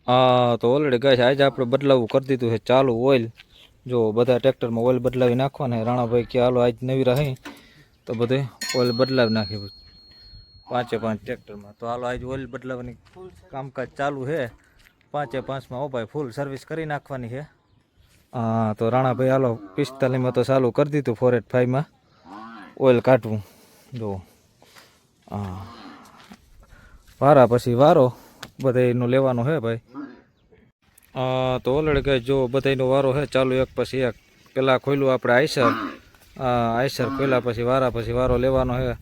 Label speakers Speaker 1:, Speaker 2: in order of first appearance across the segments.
Speaker 1: હા તો already guys આજે આપણે બદલાવું કરી દીધું છે ચાલુ ઓઇલ. જો બધા ટ્રેક્ટરમાં ઓઇલ બદલાવી નાખવાના. રાણાભાઈ કે હાલો આજ નવી રહી તો બધે ઓઇલ બદલાવી નાખી પાંચે પાંચ ટ્રેક્ટરમાં. તો હાલો આજ ઓઇલ બદલાવાની કામકાજ ચાલુ છે. પાંચે પાંચમાં ભાઈ ફૂલ સર્વિસ કરી નાખવાની છે. હા તો રાણાભાઈ હાલો 45માં તો ચાલુ કરી દીધું 485માં ઓઇલ કાઢવું. જો હા વારા પછી વારો બધાનો લેવાનો છે ભાઈ. તો ઓલરેડી ગાઈસ જો બધાનો વારો છે ચાલુ એક પછી એક. પહેલાં ખોલ્યું આપણે આઈસર ખોલ્યા પછી વારો લેવાનો છે.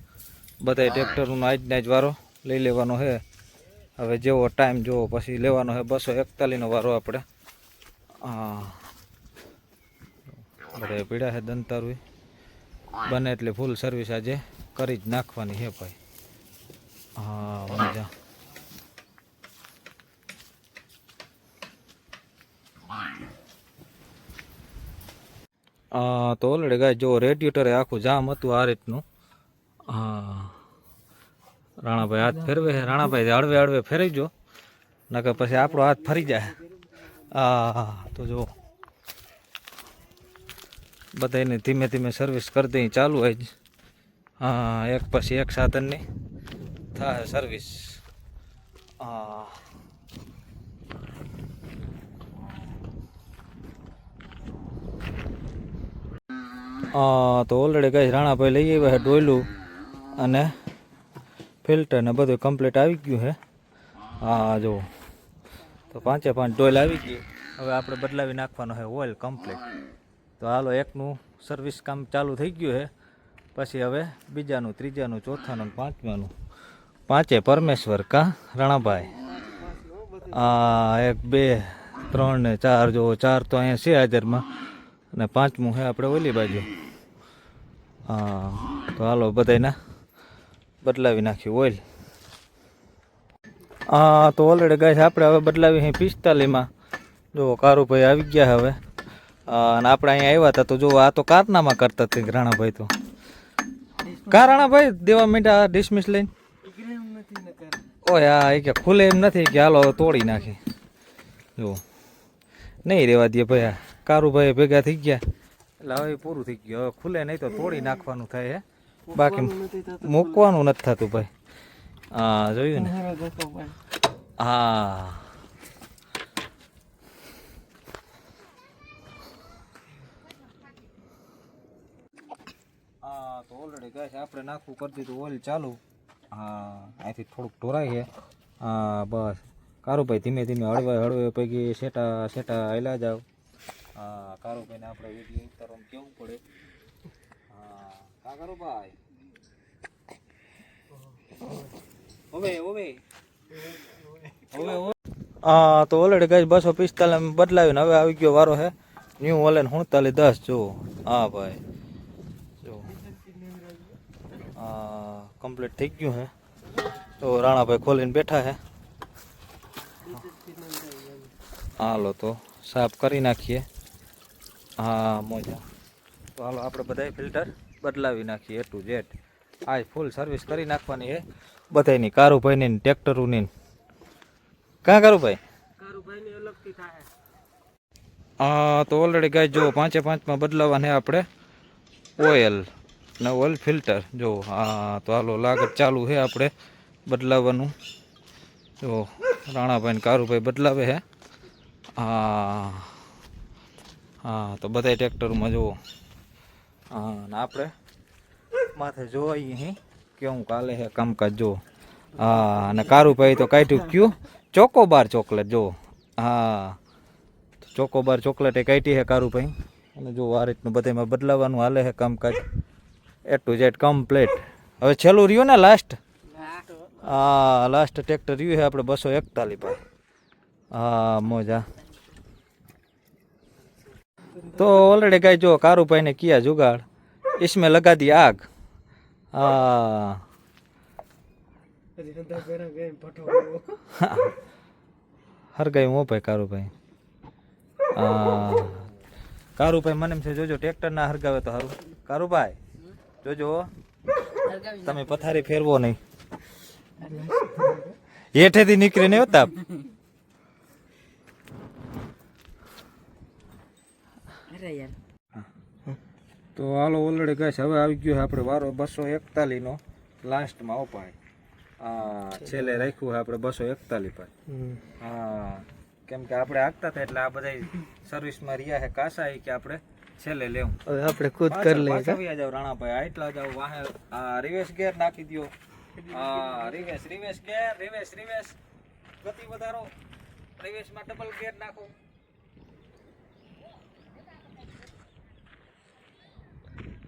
Speaker 1: બધા ટ્રેક્ટરનો આજના જ વારો લઈ લેવાનો છે. હવે જેવો ટાઈમ જોવો પછી લેવાનો છે 241નો વારો આપણે. હા બધા પીડા છે દંતારું બને એટલે ફૂલ સર્વિસ આજે કરી જ નાખવાની છે ભાઈ. હા મજા. તો ઓલરેડી ગાય જો રેડિએટરે આખું જામ હતું આ રીતનું. હા રાણાભાઈ હાથ ફેરવે છે. રાણાભાઈ હળવે હળવે ફેરવજો નકર પછી આપણો હાથ ફરી જાય. હા તો જો બધાને ધીમે ધીમે સર્વિસ કરી દઈ ચાલુ હોય જ. હા એક પછી એક સાધનની થાય સર્વિસ. હા તો ઓલરેડી ગાઈસ રાણાભાઈ લઈ આવ્યા છે ડોયલું અને ફિલ્ટર ને બધું કમ્પ્લીટ આવી ગયું છે. હા જો તો પાંચે પાંચ ડોલ આવી ગઈ. હવે આપણે બદલાવી નાખવાનો છે ઓઇલ કમ્પ્લીટ. તો હાલો એકનું સર્વિસ કામ ચાલુ થઈ ગયું છે. પછી હવે બીજાનું ત્રીજાનું ચોથાનું પાંચમાનું પાંચે પરમેશ્વર કા રાણાભાઈ. 1 2 3 ને 4 જો 4 તો અહીંયા છે હાજરમાં અને પાંચમું છે આપણે ઓલી બાજુ. હા તો હાલો બધાના બદલાવી નાખ્યું ઓઇલ. તો ઓલરેડી ગાઈસ આપણે હવે બદલાવી અહીં 45માં. જો કારુભાઈ આવી ગયા હવે. અને આપણે અહીંયા આવ્યા હતા તો જો આ તો કારનામાં કરતા હતા રાણાભાઈ. તો કા રાણાભાઈ દેવા માંડ્યા ડિસમિસ લઈને. ઓય હા એ કે ખુલે એમ નથી કે હાલો તોડી નાખી. જો નહીં રેવા દે ભાઈ. કારુભાઈ ભેગા થઈ ગયા એટલે હવે પૂરું થઈ ગયું. હવે ખુલે નહીં તો તોડી નાખવાનું થાય હે. બાકી મૂકવાનું નથી થતું ભાઈ. હા જોયું ને. હા તો ઓલરેડી ગાઈસ આપણે નાખવું કરી દીધું ઓઇલ ચાલુ. હા અહીંથી થોડુંક ઢોરાય છે. હા બસ કારુભાઈ ધીમે ધીમે હળવે હળવે પૈકી સેટા હાલ્યા જાવ. હા કારુભાઈને આપણે વિડીયો ઉતારવાનું કેવું પડે. હા કા કારુભાઈ તો ઓલરેડી ગાઈસ 245 બદલાવીને હવે આવી ગયો વારો છે ન્યૂ ઓલેન 4710. જો હા ભાઈ જો કમ્પ્લીટ થઈ ગયું છે. તો રાણાભાઈ ખોલીને બેઠા છે. હાલો તો સાફ કરી નાખીએ. હા મોજા. તો હાલો આપણે બધા ફિલ્ટર બદલાવી નાખીએ A to Z. આ ફૂલ સર્વિસ કરી નાખવાની છે બધાની. કારુભાઈની ટ્રેક્ટરોની. ક્યાં કારુભાઈ તો ઓલરેડી ગાય જો પાંચે પાંચમાં બદલાવાને આપણે ઓઇલ ને ઓઇલ ફિલ્ટર. જો હા તો હાલો લાગત ચાલુ છે આપણે બદલાવાનું. જો રાણાભાઈ ને કારુભાઈ બદલાવે છે. હા તો બધા ટ્રેક્ટરમાં જુઓ. હા ને આપણે માથે જોઈ અહીં કેવું કાલે છે કામકાજ. જો હા અને કારુભાઈ તો કાઢ્યું કયું ચોકોબાર ચોકલેટ. જો હા ચોકોબાર ચોકલેટ એ કાઢી છે કારુભાઈ. અને જો આ રીતનું બધામાં બદલાવાનું હાલે છે કામકાજ A to Z કમ્પ્લીટ. હવે છેલ્લું રહ્યું ને લાસ્ટ. લાસ્ટ ટ્રેક્ટર રહ્યું છે આપણે 241 ભાઈ. હા મોજા. तो ऑलरेडी गाइस जो कारू भाई ने किया जुगाड़, इसमें लगा दी आग। हर गई वो भाई कारू भाई। कारू भाई मन से जो ट्रेक्टर ना हरगावे तो हारू। कारू भाई जो तमे पथारी फेरवो नहीं, हेठे थी निकळे नहीं होता।
Speaker 2: અરે યાર
Speaker 1: તો હાલો ઓલરેડી ગાઈસ હવે આવી ગયો છે આપણે વારો 241 નો લાસ્ટમાં ઉપાય. હા છેલ્લે રાખ્યું છે આપણે 241 પર. હા કેમ કે આપણે આગતા હતા એટલે આ બધા સર્વિસમાં રહ્યા છે કાસા કે આપણે છેલ્લે લેવું.
Speaker 2: હવે આપણે ખુદ કરી લઈએ
Speaker 1: પાછા આવી જાવ રાણાભાઈ આટલા જાવ વાહે રિવર્સ ગેર નાખી દો. રિવર્સ ગેર રિવર્સ ગતિ વધારો રિવર્સમાં ડબલ ગેર નાખો.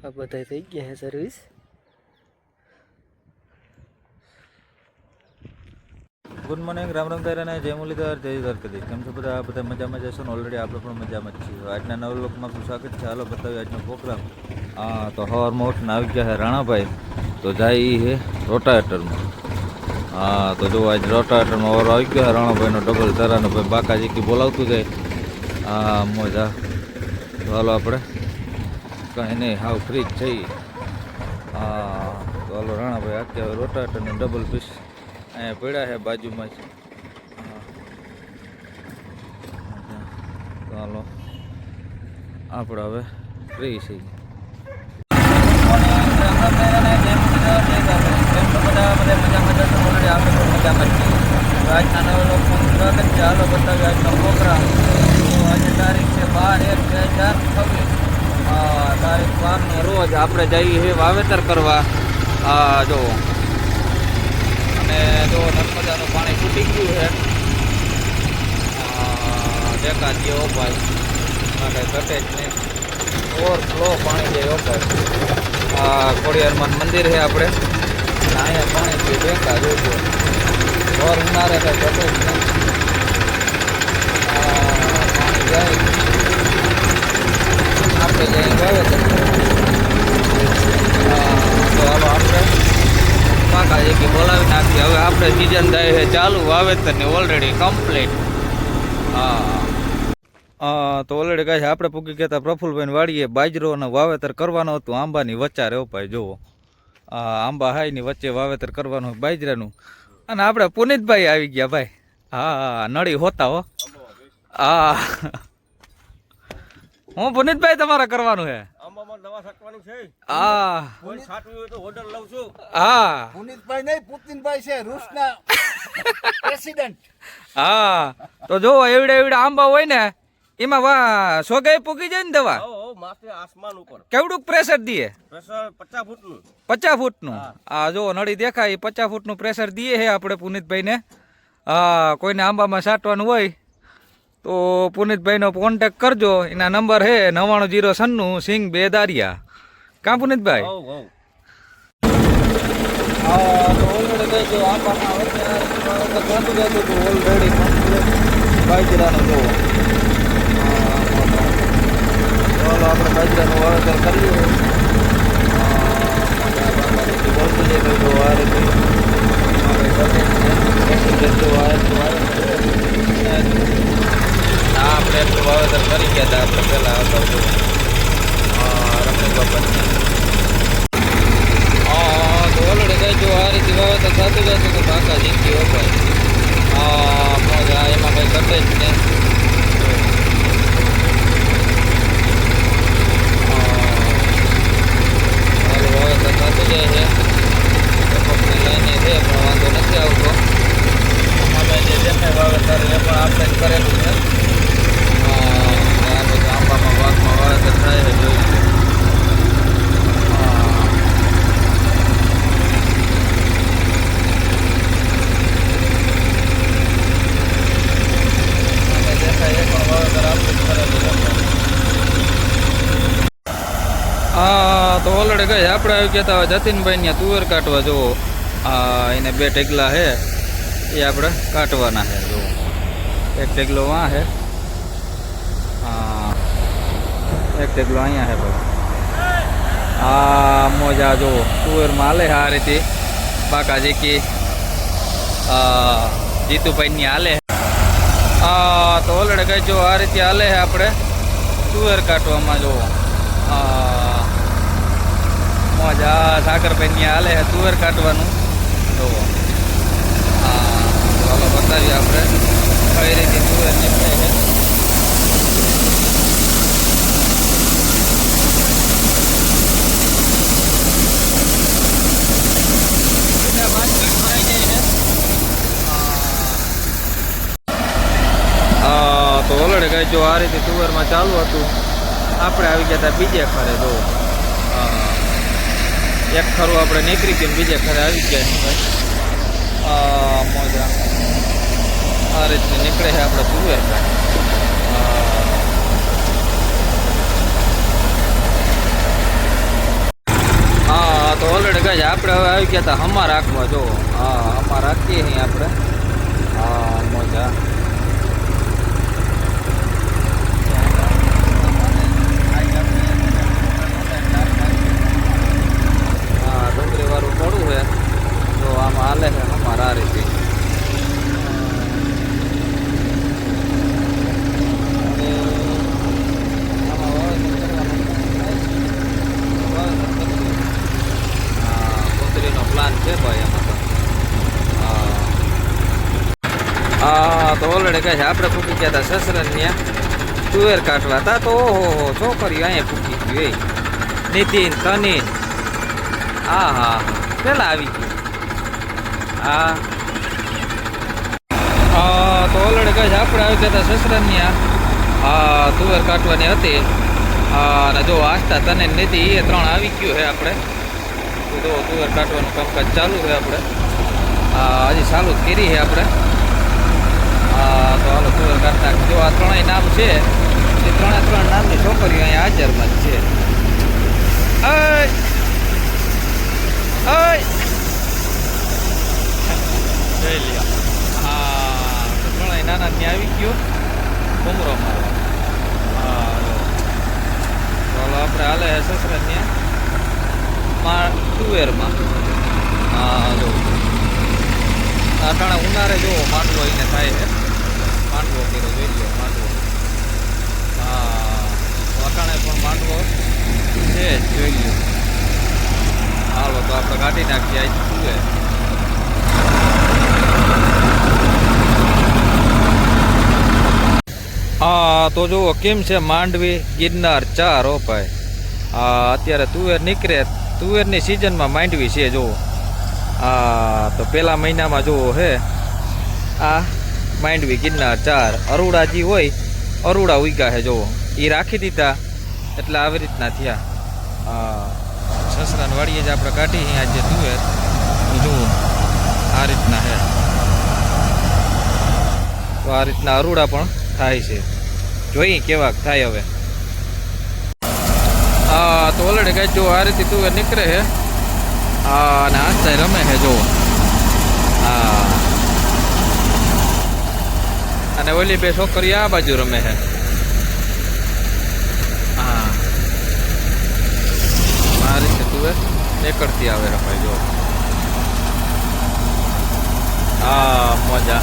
Speaker 2: આ બધા થઈ ગયા છે service.
Speaker 1: Good morning Ram Ram તારા જય મુરલીધર જય દ્વારકાધીશ. કેમ છો બધા મજામાં જશો ને? ઓલરેડી આપણે પણ મજામાં જ છીએ. આજના નવ લોકમાં આપણું સ્વાગત છે. હાલો બતાવીએ આજનો પ્રોગ્રામ. હા તો સવારમાં ઉઠીને આવી ગયા છે રાણાભાઈ તો જાય છે રોટાવેટરમાં. હા તો જો આજ રોટાવેટરમાં ઓરો આવી ગયો છે રાણાભાઈનો ડબલ તરાનો ભાઈ બાકાજી બોલાવતું જાય. હા મોજા તો હાલો આપણે કંઈ નહીં હાવ ફ્રી જ થઈ. હા તો હાલો રાણાભાઈ અત્યારે રોટાવેટરને ડબલ પીસ અહીંયા પડ્યા છે બાજુમાં જ. તો હાલો આપણે હવે ફ્રી છીએ. આજના નવા લોકો સ્વાગત છે. હાલો બતાવીએ આજનો પ્રોગ્રામ. આજે તારીખ છે 12/1/2026. તારીખ 12 રોજ આપણે જઈએ છીએ વાવેતર કરવા. જો અને જો નર્મદાનું પાણી ફૂટી ગયું છે. દેખા જેવો ભાઈ કંઈ ઘટે જ નહીં. ઓવરફ્લો પાણી જે ભાઈ ખોડિયારમાં મંદિર છે આપણે અહીંયા પાણી જે દેખા જોજો ઓર ઉનાળે કંઈ ઘટે જ નહીં. પાણી જાય આપણે જઈ વાવેતર તો હાલો આપણે કાકાજી કે બોલાવી નાખીએ. હવે આપણે સિઝન થાય છે ચાલુ વાવેતરની ઓલરેડી કમ્પ્લીટ. તો ઓલરેડી કહે છે આપણે પૂકી કહેતા પ્રફુલભાઈને વાડીએ બાજરાનું વાવેતર કરવાનું હતું. આંબાની વચ્ચા રહ્યો ભાઈ જુઓ આંબા હાઈની વચ્ચે વાવેતર કરવાનું બાજરાનું. અને આપણે પુનિતભાઈ આવી ગયા ભાઈ. હા નળી હોતા હો. હા હું પુનિતભાઈ તમારે કરવાનું છે. હા તો જો એવડે આંબા હોય ને એમાં સોગાઈ પૂકી જાય ને દવા. કેવડું પ્રેશર દે? 50 ફૂટનું. હા જો નળી દેખાય 50 ફૂટનું પ્રેશર દઈએ છે આપણે પુનિતભાઈને. હા કોઈને આંબામાં છાંટવાનું હોય તો પુનિતભાઈનો કોન્ટેક કરજો. એના નંબર છે 9909 સિંગ 2 દારિયા. કાં પુનિતભાઈ? ઓલરેડી બાજરાનું જો ચાલો આપણે બાજરાનું વાવેતર કરીએ. આપણે એટલું વાવેતર કરી ગયા હતા આપણે પહેલાં અગાઉ રમણી બાબતને. તો ઓલરેડી કઈ જો આ રીતે વાવેતર થતું જશે તો કાકા જીતી હોય. મોજા એમાં કંઈ ઘટે જ નહીં. વાવેતર થતું જાય છે લઈને છે પણ વાંધો નથી આવતો. અમે જે દેખાય વાવેતર એ પણ આપણે જ કરેલું છે. આ બધું આંબામાં વાઘમાં વાવેતર થાય છે જોયું. તો ઓલરેડી ગઈ આપણે આવી ગયા હતા જતીનભાઈ ત્યાં તુવેર કાઢવા જુઓ. એને 2 ટેગલા છે એ આપણે કાઢવાના છે. જુઓ એક ટેગલો વાં છે, એક ટેગલો અહીંયા છે ભાઈ. મોજા જુઓ તુવેરમાં હાલે આ રીતે બાકાજી કી જીતુભાઈની હાલે. તો ઓલરેડી ગઈ જો આ રીતે હાલે છે આપણે તુવેર કાઢવામાં. જુઓ મોજા સાગરભાઈની હાલે છે તુવેર કાઢવાનું. જુઓ ચાલો બતાવીએ આપણે કઈ રીતે તુવેર નીકળે છે. તો ઓલડે ગાય જો આ રીતે તુવેરમાં ચાલુ હતું, આપણે આવી ગયા હતા બીજે ખરે. જો એક ખરું આપણે નીકળી ગયું, બીજે ખરે આવી ગયા. મોજા આ રીતની નીકળે છે આપણે તુવેર. હા તો ઓલરેડી ગાય આપણે હવે આવી ગયા હતા હમા રાખવા. જો હા હમા રાખીએ અહીં આપણે. હા મોજા ડુંગળી વાળું થોડું છે. જો આમાં હાલે છે અમારે આ રીતે. કુંદરીનો પ્લાન છે ભાઈ એમાં તો. હા તો ઓલરેડી કહે છે આપણે ફૂકી ગયા હતા સસરન ત્યાં તુવેર કાઢવા હતા. તો ઓહો છોકરીઓ અહીંયા ફૂકી ગયું. એ નીતિન તનીન હા હા પેલા આવી ગયું. હા તો ઓલરેડી કહે છે આપણે આવી ગયા હતા સસરાની. હા તુવેર કાઢવાની હતી. અને જો આસ્તા તને નીતિ એ 3 આવી ગયું છે આપણે. તો તુવેર કાઢવાનું કામકાજ ચાલુ છે આપણે. હજી ચાલુ જ કરી છે આપણે. તો હાલો તુવેર કાઢતા. જો આ 3 નામ છે એ 3 નામની છોકરીઓ અહીંયા હાજરમાં જ છે. જોઈ લ્યો. હા ઘણા નાના ત્યાં આવી ગયો ઘૂમરો મારવા. ચાલો આપણે હાલે સસરા ત્યાં તુવેરમાં. હા જો અટાણા ઉનાળે જો માંડવો એને થાય છે. માંડવો કર્યો જોઈ લો માંડવો. હા અટાણે પણ માંડવો છે જ જોઈ લો. હાલો તો આપણે કાઢી નાખીએ આજ તુવેર. હા તો જુઓ કેમ છે માંડવી ગિરનાર 4 હો ભાઈ. અત્યારે તુવેર નીકળે, તુવેરની સિઝનમાં માંડવી છે જુઓ. તો પહેલા મહિનામાં જુઓ હે આ માંડવી ગિરનાર 4. અરુડાજી હોય અરુડા ઉગ્યા છે જુઓ, એ રાખી દીધા એટલે આવી રીતના થયા. સસરાન વાડીએ જ આપણે કાઢી અહીંયા જે તુવેર જુઓ આ રીતના હે. તો આ રીતના અરુડા પણ થાય છે. જોઈએ કેવાક થાય હવે. તો ઓલરેડી કઈ જો આ રીતે તુવેર નીકળે છે. અને આસ્તા રમે છે જો. અને ઓલી 2 છોકરીઓ આ બાજુ રમે છે. આ રીતે તુવેર નીકળતી આવે રમાય જો. મજા.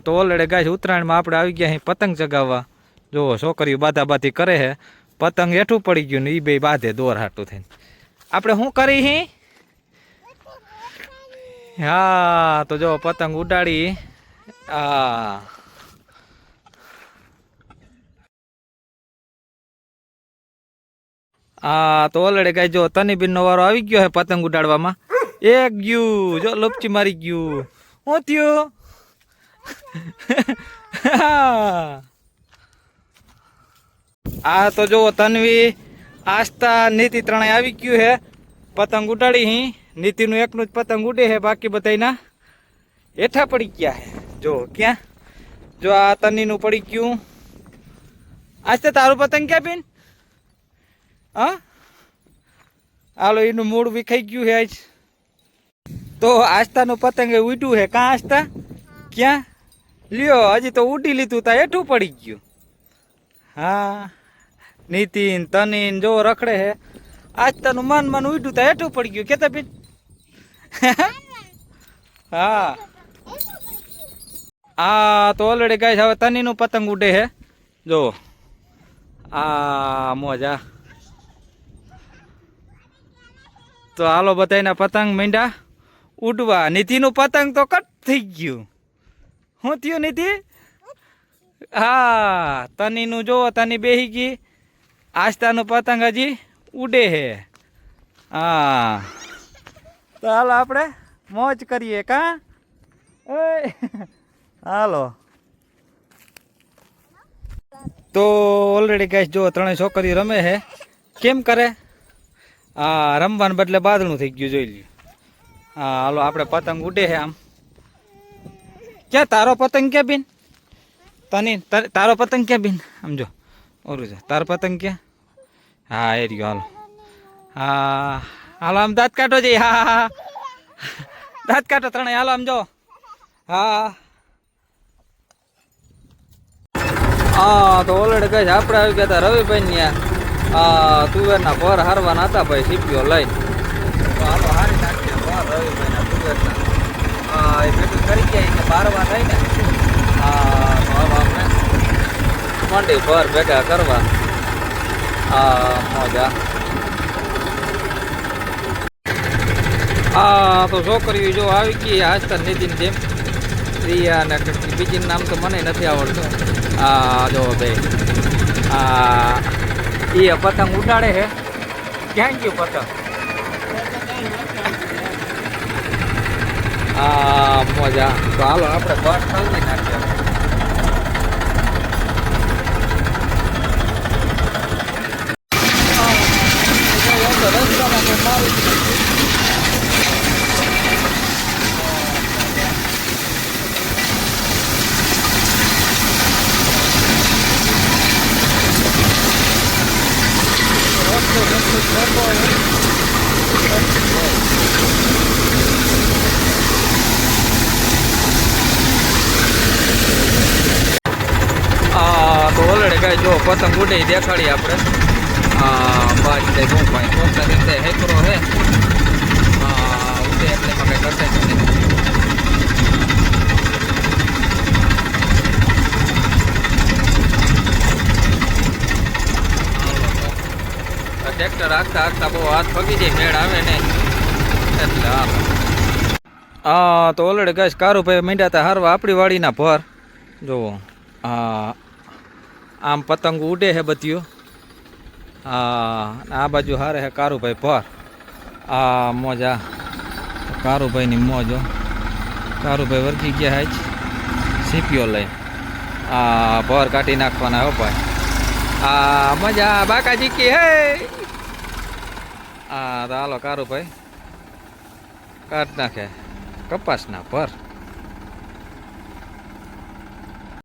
Speaker 1: તો ઓલરેડી ગાય ઉત્તરાયણમાં આપણે આવી ગયા અહીં પતંગ ચગાવવા. જો છોકરીઓ બાધાબાધી કરે છે. પતંગ હેઠું પડી ગયું ને એ 2 બાંધે દોર હાટું થઈને. આપણે શું કરી હી? હા તો જો પતંગ ઉડાડી. તો ઓલરેડી ગાય જો તનીબીનનો વારો આવી ગયો છે પતંગ ઉડાડવામાં. એક ગયું જો લપચી મારી ગયું. શું થયું? તો જો તન્વી આસ્તા નીતિ 3 આવી ગયું હે પતંગ ઉડાડી હી. નીતિનું એકનું જ પતંગ ઉડે છે, બાકી બધાના હેઠા પડી ગયા હે. જો ક્યાં જો આ તનીનું પડી ગયું. આસ્તા તારું પતંગ ક્યાં બેન? હાલો એનું મૂળ વિખાઈ ગયું છે આજ. તો આસ્તાનું પતંગ ઉડ્યું છે. કાં આસ્તા ક્યાં લ્યો? હજી તો ઉડી લીધું તા હેઠું પડી ગયું. નીતિન તનીન જો રખડે છે. આસ્તાનું મન ઉડ્યું તા હેઠું પડી ગયું. કેતા બેન? તો ઓલરેડી ગાય હવે તનીનું પતંગ ઉડે છે જો. મોજા. તો હાલો બધાના પતંગ માંડ્યા ઉડવા. નીતિનું પતંગ તો કટ થઈ ગયું. શું થયું નીતિ? તનીનું જો તની બેહી ગઈ. આસ્તાનું પતંગ હજી ઉડે હે. તો હાલો આપણે મોજ કરીએ કા ઓય હાલો તો ઓલરેડી ગાઈસ જો ત્રણેય છોકરીઓ રમે છે કેમ કરે આ રમવાને બદલે બાદણું થઈ ગયું જોઈ લ્યો હા હાલો આપણે પતંગ ઉડે છે આમ ક્યાં તારો પતંગ ક્યાં બેન તની તારો પતંગ ક્યાં બેન આમ જો ઓરું છે તારો પતંગ ક્યાં હા એ રહ્યો હાલો હા હાલો આમ દાંત કાઢો જઈ હા હા દાંત કાઢો ત્રણેય હાલો આમ જો હા હા તો ઓલરેડી કઈ આપણે આવી ગયા હતા રવિભાઈ ત્યાં તુવેરના ભર હારવાના હતા ભાઈ સીપીઓ લઈને તો હાલો હારી નાખીએ ભર રવિભાઈના તુવેરના એ ભેગું કરી ગયા એને બારવા થાય ને હા તો હાલો આપણે મંડી ભર ભેગા કરવા મજા તો છોકરીઓ જો આવી ગઈ આજતા નીતિન જેમ રિયા ને બીજી નામ તો મને નથી આવડતું જો ભાઈ એ પતંગ ઉડાડે છે ક્યાં ગયું પતંગ મજા તો હાલો આપણે બસ ઠલવી નાખીએ રસ્તામાં કોઈ મારું તો ઓલરેડી કઈ જો પતંગ ઉડે દેખાડીએ આપણે બાજ શું ભાઈ કોકના દિવસે હેકરો હે ઉડે એટલે કઈ કરતા જ નથી ટ્રેક્ટર હાંકતા હાંકતા બહુ હાથ પગી જાય મેળ આવે ને એટલે તો ઓલરેડી ગેસ કારુભાઈ મીંડા હતા હારવા આપણી વાડીના ભર જુઓ આમ પતંગ ઉડે છે બધીઓ આ બાજુ હારે છે કારુભાઈ ભર મોજા કારુભાઈની મોજો કારુભાઈ વર્ગી ગયા હે સીપીઓ લઈ ભર કાઢી નાખવાના હો ભાઈ મજા બાકાજી કી હે તો હાલો કારુભાઈ કાઢ નાખે કપાસના ભર